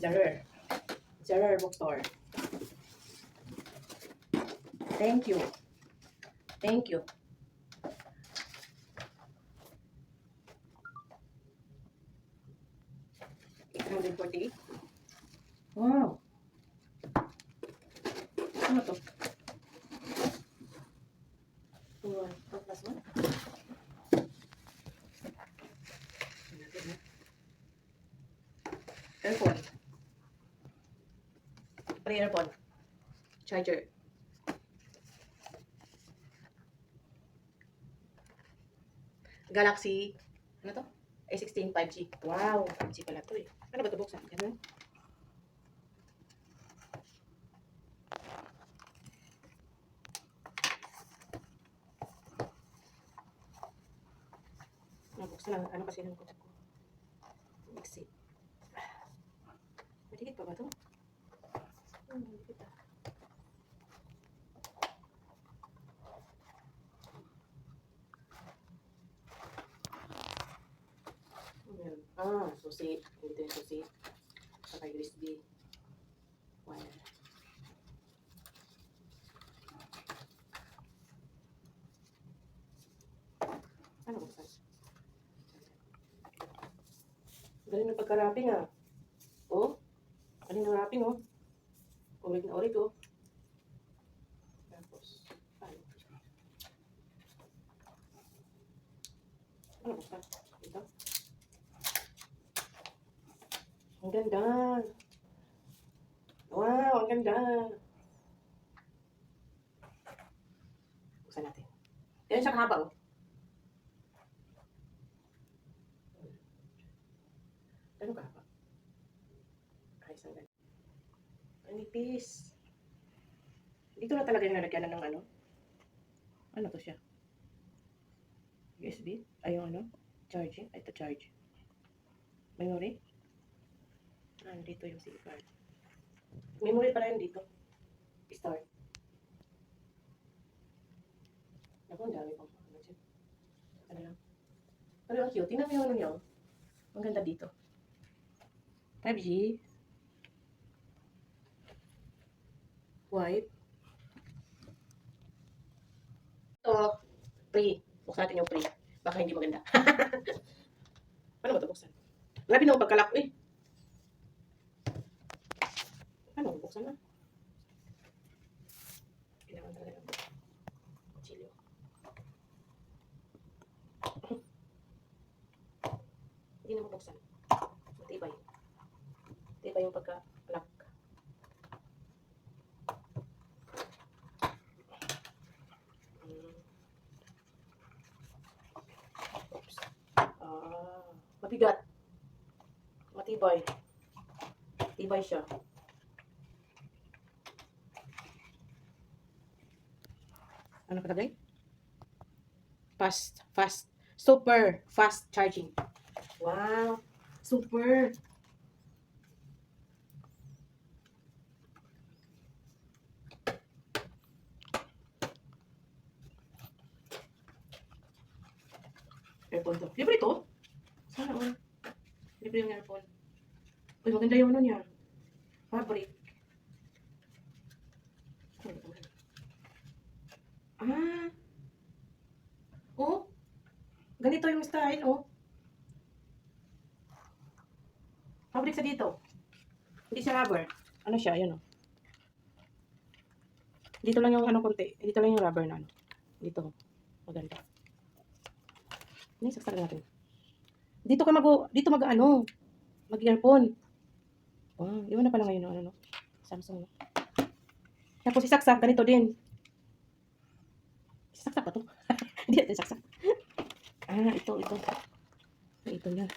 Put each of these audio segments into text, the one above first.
Zarer. Zarer Bookstore. Thank you. Thank you. $848. Wow. Ano to? 2 plus 1? Earphone. Ano yung earphone? Charger. Galaxy, ano to? A16 5G. Wow, 5G pala to eh. Ano ba ito buksan? Ganun? Buksan lang. Ano kasi ng kutak ko? Exit. Madikit pa ba ito? Madikit ah. Susi. Dito yung susi. Saka USB. Wire. Ano buksan? Galing ng pagka-wrapping ah. Oh. Galing ng wrapping oh. Urig na urig oh. Tapos, ano buksan? Ito. Ang ganda. Wow, ang ganda. Buksan natin. Ganyan siya kahaba oh. Ano kahaba? Ayos ang ganda. Ang nipis. Dito na talaga yung nalagyan ng ano. Ano to siya? USB? Ay yung ano? Charging? Ay ito charge. Memory? Dito yung SIM card. Memory pala yun dito. Start. Ako, ang dami pang ano dyan. Ano lang. Pero ang cute. Tingnan mo yung ano niya. Ang ganda dito. 5G. White. Ito. Free. Buksan natin yung free. Baka hindi maganda. Ano ba ito buksan? Grabe na pagkalak eh. Ano? Buksan na. Kailangan talaga ng kutsilyo. Hindi na mabuksan. Matibay. Matibay yung pagka-lock. Oops. Mabigat. Matibay. Matibay siya. Ano kalagay? Fast. Super fast charging. Wow. Super. Earphone to. Libre to? Sana all. Libre yung earphone. Uy, maganda yung ano niya. Fabric. Oh. Ganito yung style, oh. Fabric sa dito. Hindi siya rubber. Ano siya? Ayan, oh. Dito lang yung ano konti. Dito lang yung rubber na ano. Dito. Maganda. Saksak natin. Dito mag-ano. Mag-earphone. Wow, iwan na pala ngayon ano, no? Samsung, no? Tapos isaksak, ganito din. Isaksak pa to? Hindi natin saksak. Ito. Ito na.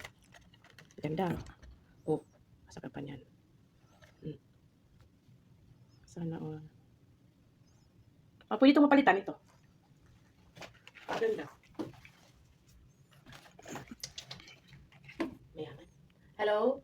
Ganda. Oh, masakit pa niyan. Sana all. Pwede itong mapalitan ito. Ganda. Mayaman. Hello?